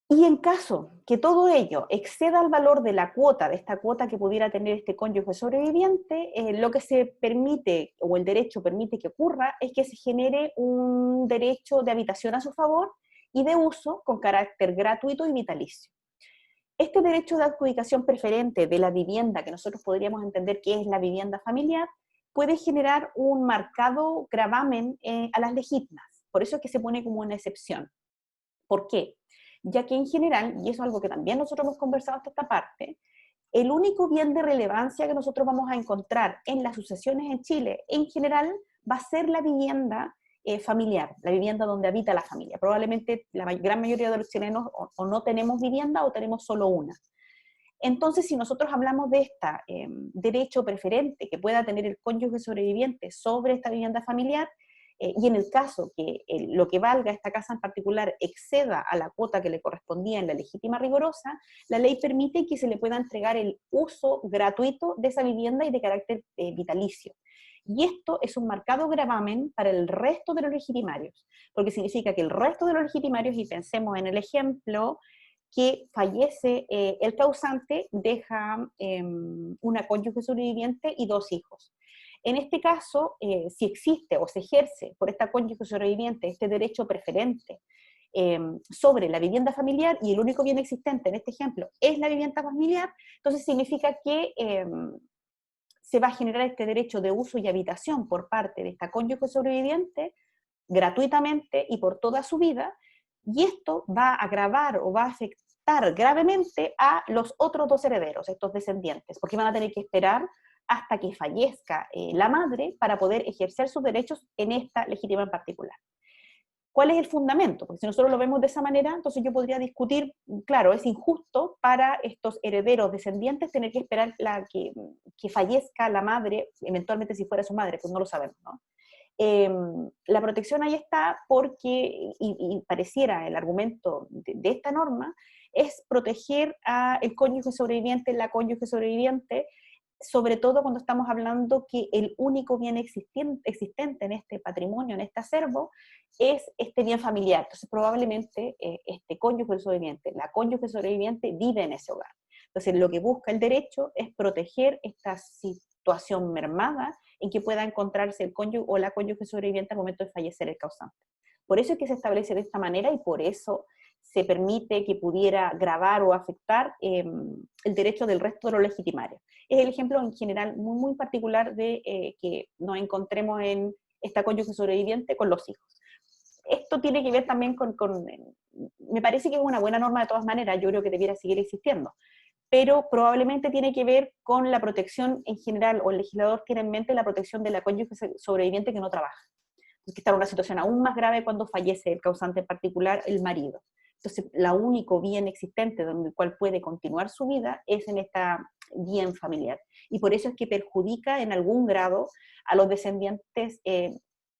Y en caso que todo ello exceda el valor de la cuota, de esta cuota que pudiera tener este cónyuge sobreviviente, lo que se permite, o el derecho permite que ocurra, es que se genere un derecho de habitación a su favor y de uso con carácter gratuito y vitalicio. Este derecho de adjudicación preferente de la vivienda, que nosotros podríamos entender que es la vivienda familiar, puede generar un marcado gravamen a las legítimas. Por eso es que se pone como una excepción. ¿Por qué? Ya que en general, y eso es algo que también nosotros hemos conversado hasta esta parte, el único bien de relevancia que nosotros vamos a encontrar en las sucesiones en Chile, en general, va a ser la vivienda familiar, la vivienda donde habita la familia. Probablemente la gran mayoría de los chilenos o no tenemos vivienda o tenemos solo una. Entonces, si nosotros hablamos de este derecho preferente que pueda tener el cónyuge sobreviviente sobre esta vivienda familiar, y en el caso que lo que valga esta casa en particular exceda a la cuota que le correspondía en la legítima rigorosa, la ley permite que se le pueda entregar el uso gratuito de esa vivienda y de carácter vitalicio. Y esto es un marcado gravamen para el resto de los legitimarios, porque significa que el resto de los legitimarios, y pensemos en el ejemplo, que fallece el causante, deja una cónyuge sobreviviente y 2 hijos. En este caso, si existe o se ejerce por esta cónyuge sobreviviente este derecho preferente sobre la vivienda familiar, y el único bien existente en este ejemplo es la vivienda familiar, entonces significa que se va a generar este derecho de uso y habitación por parte de esta cónyuge sobreviviente gratuitamente y por toda su vida, y esto va a agravar o va a afectar gravemente a los otros 2 herederos, estos descendientes, porque van a tener que esperar hasta que fallezca la madre para poder ejercer sus derechos en esta legítima en particular. ¿Cuál es el fundamento? Porque si nosotros lo vemos de esa manera, entonces yo podría discutir, claro, es injusto para estos herederos descendientes tener que esperar que fallezca la madre, eventualmente si fuera su madre, pues no lo sabemos, ¿no? La protección ahí está porque, y pareciera el argumento de esta norma, es proteger al cónyuge sobreviviente, la cónyuge sobreviviente, sobre todo cuando estamos hablando que el único bien existente en este patrimonio, en este acervo, es este bien familiar. Entonces probablemente este cónyuge sobreviviente, la cónyuge sobreviviente vive en ese hogar. Entonces lo que busca el derecho es proteger esta situación mermada en que pueda encontrarse el cónyuge o la cónyuge sobreviviente al momento de fallecer el causante. Por eso es que se establece de esta manera y por eso se permite que pudiera gravar o afectar el derecho del resto de los legitimarios. Es el ejemplo en general muy, muy particular de que nos encontremos en esta cónyuge sobreviviente con los hijos. Esto tiene que ver también me parece que es una buena norma de todas maneras, yo creo que debiera seguir existiendo, pero probablemente tiene que ver con la protección en general, o el legislador tiene en mente la protección de la cónyuge sobreviviente que no trabaja, que está en una situación aún más grave cuando fallece el causante en particular, el marido. Entonces, el único bien existente donde el cual puede continuar su vida es en este bien familiar. Y por eso es que perjudica en algún grado a los descendientes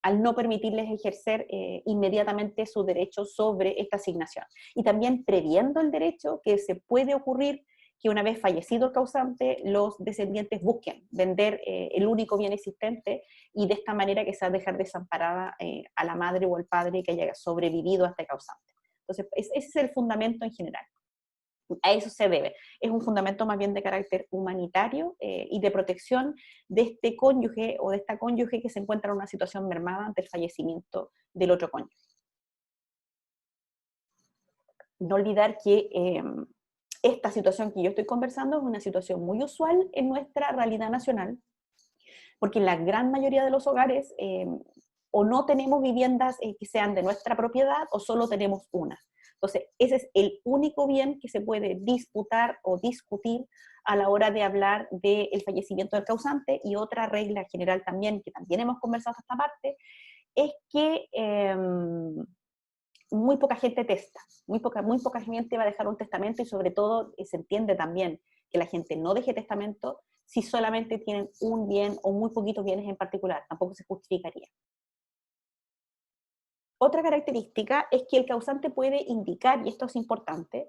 al no permitirles ejercer inmediatamente su derecho sobre esta asignación. Y también previendo el derecho que se puede ocurrir que una vez fallecido el causante, los descendientes busquen vender el único bien existente y de esta manera que se va a dejar desamparada a la madre o al padre que haya sobrevivido a este causante. Entonces, ese es el fundamento en general. A eso se debe. Es un fundamento más bien de carácter humanitario y de protección de este cónyuge o de esta cónyuge que se encuentra en una situación mermada ante el fallecimiento del otro cónyuge. No olvidar que esta situación que yo estoy conversando es una situación muy usual en nuestra realidad nacional, porque en la gran mayoría de los hogares o no tenemos viviendas que sean de nuestra propiedad o solo tenemos una. Entonces, ese es el único bien que se puede disputar o discutir a la hora de hablar del fallecimiento del causante. Y otra regla general también, que también hemos conversado hasta esta parte, es que muy poca gente testa, muy poca gente va a dejar un testamento y sobre todo se entiende también que la gente no deje testamento si solamente tienen un bien o muy poquitos bienes en particular, tampoco se justificaría. Otra característica es que el causante puede indicar, y esto es importante,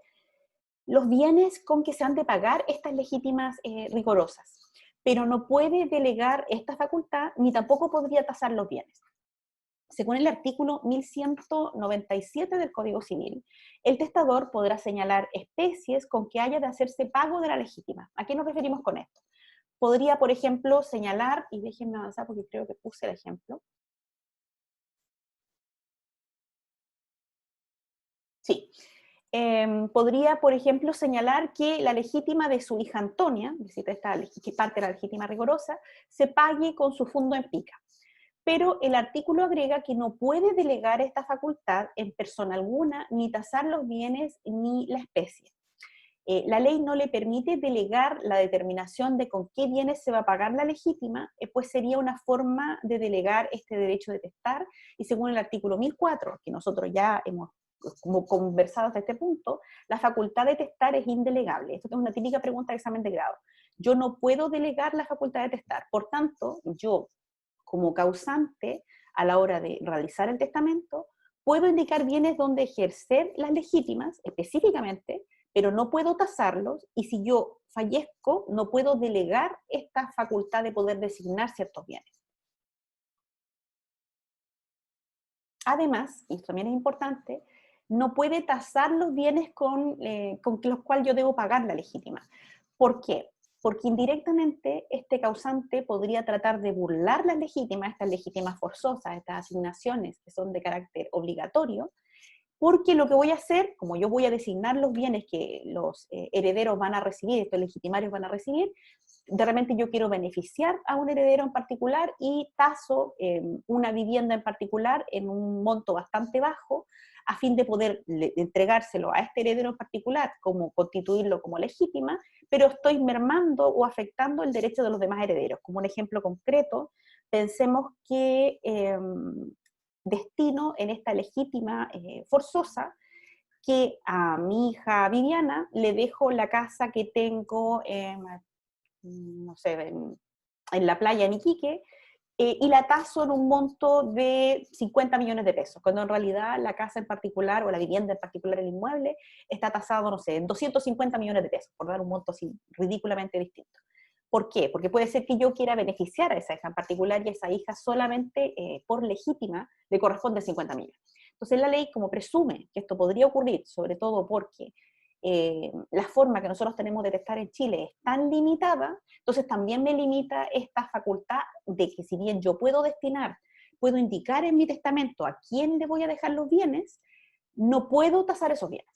los bienes con que se han de pagar estas legítimas rigorosas, pero no puede delegar esta facultad ni tampoco podría tasar los bienes. Según el artículo 1197 del Código Civil, el testador podrá señalar especies con que haya de hacerse pago de la legítima. ¿A qué nos referimos con esto? Podría, por ejemplo, señalar, y déjenme avanzar porque creo que puse el ejemplo. Sí. Podría, por ejemplo, señalar que la legítima de su hija Antonia, es decir, que parte de la legítima rigorosa, se pague con su fundo en pica. Pero el artículo agrega que no puede delegar esta facultad en persona alguna, ni tasar los bienes ni la especie. La ley no le permite delegar la determinación de con qué bienes se va a pagar la legítima, pues sería una forma de delegar este derecho de testar, y según el artículo 1004, que nosotros ya hemos como conversado hasta este punto, la facultad de testar es indelegable. Esto es una típica pregunta de examen de grado. Yo no puedo delegar la facultad de testar, por tanto, yo como causante, a la hora de realizar el testamento, puedo indicar bienes donde ejercer las legítimas, específicamente, pero no puedo tasarlos, y si yo fallezco, no puedo delegar esta facultad de poder designar ciertos bienes. Además, y esto también es importante, no puede tasar los bienes con los cuales yo debo pagar la legítima. ¿Por qué? Porque indirectamente este causante podría tratar de burlar las legítimas, estas legítimas forzosas, estas asignaciones que son de carácter obligatorio, porque lo que voy a hacer, como yo voy a designar los bienes que los herederos van a recibir, estos legitimarios van a recibir, de repente yo quiero beneficiar a un heredero en particular y taso una vivienda en particular en un monto bastante bajo, a fin de poder entregárselo a este heredero en particular, como constituirlo como legítima, pero estoy mermando o afectando el derecho de los demás herederos. Como un ejemplo concreto, pensemos que destino en esta legítima forzosa que a mi hija Viviana le dejo la casa que tengo, no sé, en la playa en Iquique, y la taso en un monto de 50 millones de pesos, cuando en realidad la casa en particular, o la vivienda en particular, el inmueble, está tasado, no sé, en 250 millones de pesos, por dar un monto así ridículamente distinto. ¿Por qué? Porque puede ser que yo quiera beneficiar a esa hija en particular y a esa hija solamente por legítima le corresponde 50 millones. Entonces la ley, como presume que esto podría ocurrir, sobre todo porque la forma que nosotros tenemos de testar en Chile es tan limitada, entonces también me limita esta facultad de que si bien yo puedo destinar, puedo indicar en mi testamento a quién le voy a dejar los bienes, no puedo tasar esos bienes.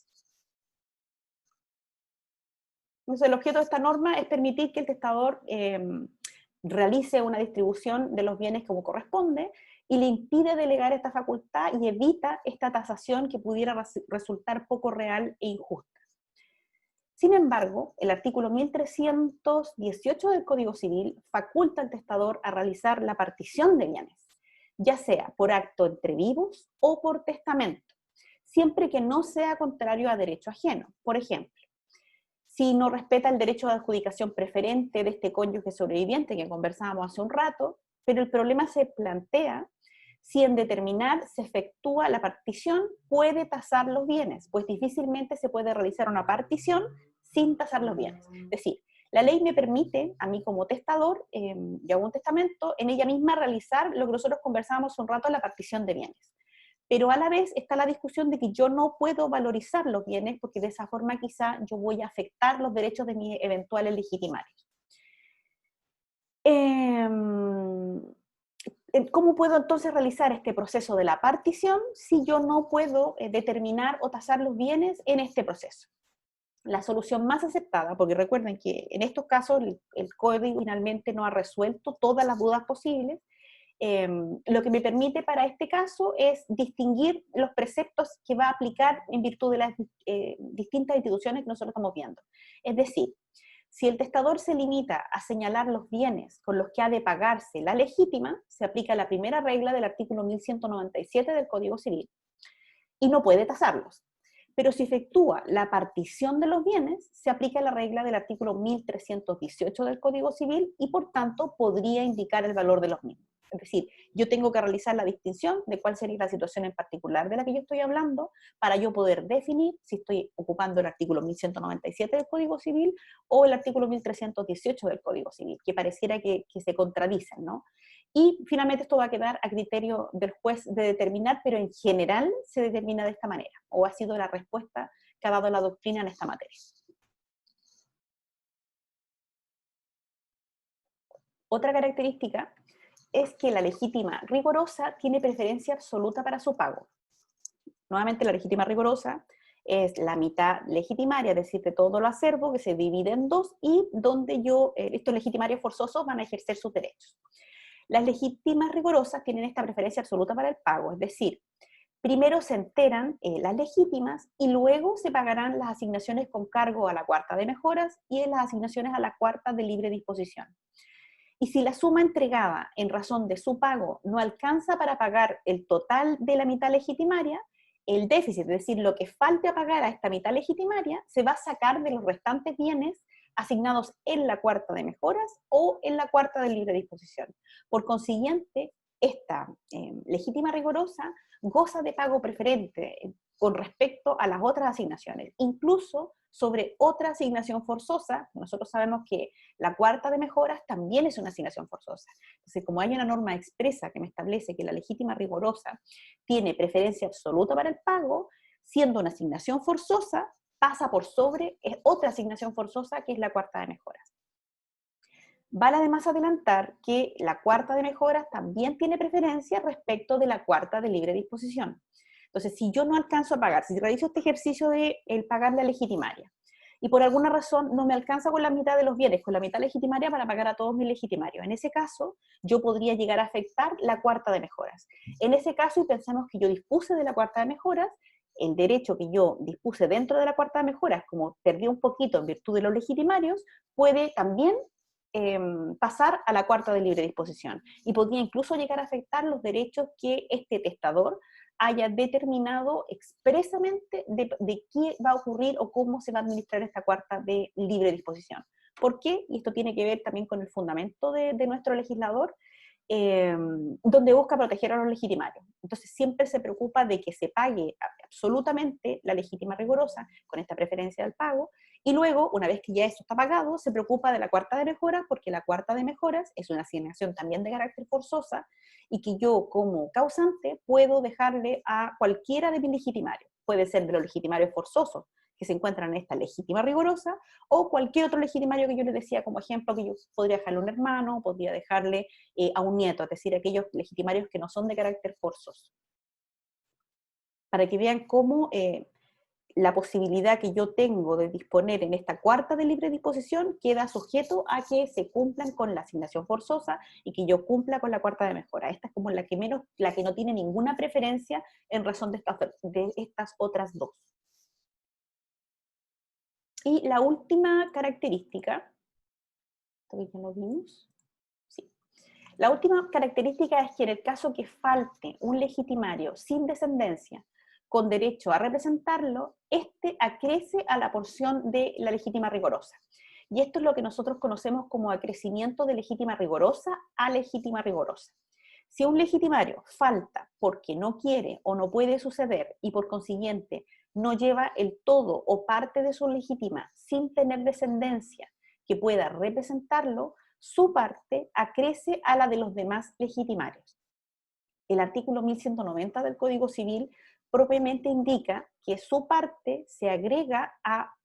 Entonces, el objeto de esta norma es permitir que el testador realice una distribución de los bienes como corresponde y le impide delegar esta facultad y evita esta tasación que pudiera resultar poco real e injusta. Sin embargo, el artículo 1318 del Código Civil faculta al testador a realizar la partición de bienes, ya sea por acto entre vivos o por testamento, siempre que no sea contrario a derecho ajeno. Por ejemplo, si no respeta el derecho de adjudicación preferente de este cónyuge sobreviviente que conversábamos hace un rato, pero el problema se plantea si en determinar se efectúa la partición, puede tasar los bienes, pues difícilmente se puede realizar una partición sin tasar los bienes. Es decir, la ley me permite, a mí como testador, y hago un testamento, en ella misma realizar lo que nosotros conversábamos hace un rato, la partición de bienes. Pero a la vez está la discusión de que yo no puedo valorizar los bienes porque de esa forma quizá yo voy a afectar los derechos de mis eventuales legitimarios. ¿Cómo puedo entonces realizar este proceso de la partición si yo no puedo determinar o tasar los bienes en este proceso? La solución más aceptada, porque recuerden que en estos casos el código finalmente no ha resuelto todas las dudas posibles, lo que me permite para este caso es distinguir los preceptos que va a aplicar en virtud de las distintas instituciones que nosotros estamos viendo. Es decir, si el testador se limita a señalar los bienes con los que ha de pagarse la legítima, se aplica la primera regla del artículo 1197 del Código Civil y no puede tasarlos. Pero si efectúa la partición de los bienes, se aplica la regla del artículo 1318 del Código Civil y por tanto podría indicar el valor de los mismos. Es decir, yo tengo que realizar la distinción de cuál sería la situación en particular de la que yo estoy hablando para yo poder definir si estoy ocupando el artículo 1197 del Código Civil o el artículo 1318 del Código Civil, que pareciera que se contradicen, ¿no? Y finalmente esto va a quedar a criterio del juez de determinar, pero en general se determina de esta manera, o ha sido la respuesta que ha dado la doctrina en esta materia. Otra característica es que la legítima rigorosa tiene preferencia absoluta para su pago. Nuevamente, la legítima rigorosa es la mitad legitimaria, es decir, de todo lo acervo que se divide en dos y donde estos legitimarios forzosos van a ejercer sus derechos. Las legítimas rigorosas tienen esta preferencia absoluta para el pago, es decir, primero se enteran las legítimas y luego se pagarán las asignaciones con cargo a la cuarta de mejoras y las asignaciones a la cuarta de libre disposición. Y si la suma entregada en razón de su pago no alcanza para pagar el total de la mitad legitimaria, el déficit, es decir, lo que falte a pagar a esta mitad legitimaria, se va a sacar de los restantes bienes asignados en la cuarta de mejoras o en la cuarta de libre disposición. Por consiguiente, esta legítima rigorosa goza de pago preferente con respecto a las otras asignaciones, incluso sobre otra asignación forzosa. Nosotros sabemos que la cuarta de mejoras también es una asignación forzosa. Entonces, como hay una norma expresa que me establece que la legítima rigorosa tiene preferencia absoluta para el pago, siendo una asignación forzosa, pasa por sobre otra asignación forzosa que es la cuarta de mejoras. Vale además adelantar que la cuarta de mejoras también tiene preferencia respecto de la cuarta de libre disposición. Entonces, si yo no alcanzo a pagar, si realizo este ejercicio de el pagar la legitimaria, y por alguna razón no me alcanza con la mitad de los bienes, con la mitad legitimaria para pagar a todos mis legitimarios, en ese caso, yo podría llegar a afectar la cuarta de mejoras. En ese caso, y pensamos que yo dispuse de la cuarta de mejoras, el derecho que yo dispuse dentro de la cuarta de mejoras, como perdí un poquito en virtud de los legitimarios, puede también pasar a la cuarta de libre disposición y podría incluso llegar a afectar los derechos que este testador haya determinado expresamente de qué va a ocurrir o cómo se va a administrar esta cuarta de libre disposición. ¿Por qué? Y esto tiene que ver también con el fundamento de nuestro legislador, donde busca proteger a los legitimarios. Entonces siempre se preocupa de que se pague absolutamente la legítima rigurosa con esta preferencia del pago, y luego, una vez que ya eso está pagado, se preocupa de la cuarta de mejoras, porque la cuarta de mejoras es una asignación también de carácter forzosa, y que yo como causante puedo dejarle a cualquiera de mis legitimarios. Puede ser de los legitimarios forzosos, que se encuentran en esta legítima rigurosa, o cualquier otro legitimario que yo les decía como ejemplo, que yo podría dejarle a un hermano, podría dejarle a un nieto, es decir, aquellos legitimarios que no son de carácter forzoso. Para que vean cómo la posibilidad que yo tengo de disponer en esta cuarta de libre disposición queda sujeto a que se cumplan con la asignación forzosa y que yo cumpla con la cuarta de mejora. Esta es como la que menos, la que no tiene ninguna preferencia en razón de estas otras dos. Y la última característica, ¿todavía no lo vimos? Sí. La última característica es que en el caso que falte un legitimario sin descendencia con derecho a representarlo, este acrece a la porción de la legítima rigorosa. Y esto es lo que nosotros conocemos como acrecimiento de legítima rigorosa a legítima rigorosa. Si un legitimario falta porque no quiere o no puede suceder y por consiguiente no lleva el todo o parte de su legítima sin tener descendencia que pueda representarlo, su parte acrece a la de los demás legitimarios. El artículo 1190 del Código Civil propiamente indica que su parte se agrega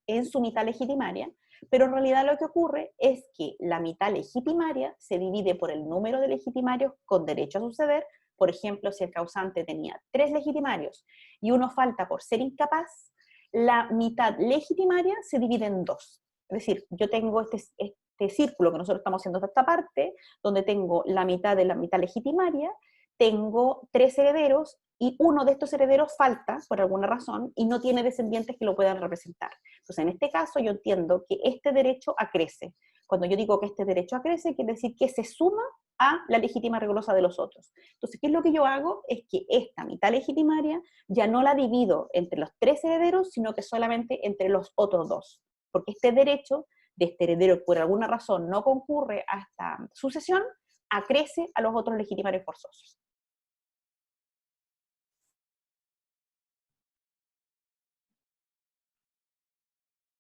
en su mitad legitimaria, pero en realidad lo que ocurre es que la mitad legitimaria se divide por el número de legitimarios con derecho a suceder. Por ejemplo, si el causante tenía 3 legitimarios y uno falta por ser incapaz, la mitad legitimaria se divide en 2. Es decir, yo tengo este círculo que nosotros estamos haciendo de esta parte, donde tengo la mitad de la mitad legitimaria, tengo 3 herederos y uno de estos herederos falta por alguna razón y no tiene descendientes que lo puedan representar. Entonces, en este caso yo entiendo que este derecho acrece. Cuando yo digo que este derecho acrece, quiere decir que se suma a la legítima rigurosa de los otros. Entonces, ¿qué es lo que yo hago? Es que esta mitad legitimaria ya no la divido entre los 3 herederos, sino que solamente entre los otros 2. Porque este derecho de este heredero que por alguna razón no concurre a esta sucesión, acrece a los otros legitimarios forzosos.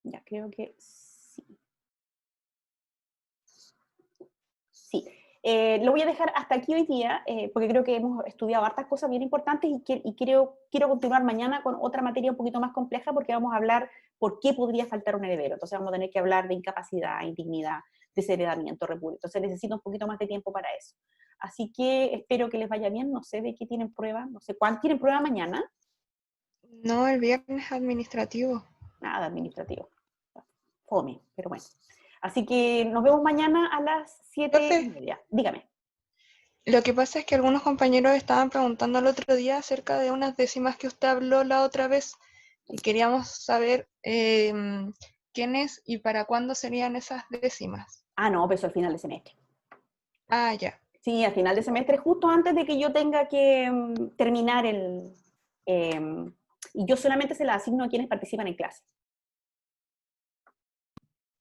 Ya, creo que sí. Sí. Lo voy a dejar hasta aquí hoy día, porque creo que hemos estudiado hartas cosas bien importantes y quiero continuar mañana con otra materia un poquito más compleja, porque vamos a hablar por qué podría faltar un heredero. Entonces vamos a tener que hablar de incapacidad, indignidad, desheredamiento, repúdio. Entonces necesito un poquito más de tiempo para eso. Así que espero que les vaya bien. No sé de qué tienen prueba, no sé cuándo. ¿Tienen prueba mañana? No, el viernes administrativo. Nada administrativo. Fome, pero bueno. Así que nos vemos mañana a las 7:30. Dígame. Lo que pasa es que algunos compañeros estaban preguntando el otro día acerca de unas décimas que usted habló la otra vez y queríamos saber quiénes y para cuándo serían esas décimas. Ah, no, pues al final de semestre. Ah, ya. Sí, al final de semestre, justo antes de que yo tenga que terminar y yo solamente se la asigno a quienes participan en clase.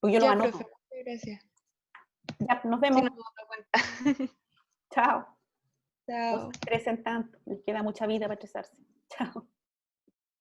Pues yo lo Ya, anoto. profe, gracias. Ya, nos Sí, vemos. nos damos cuenta. Chao. No se Chao. estresen tanto, les queda mucha vida para estresarse. Chao.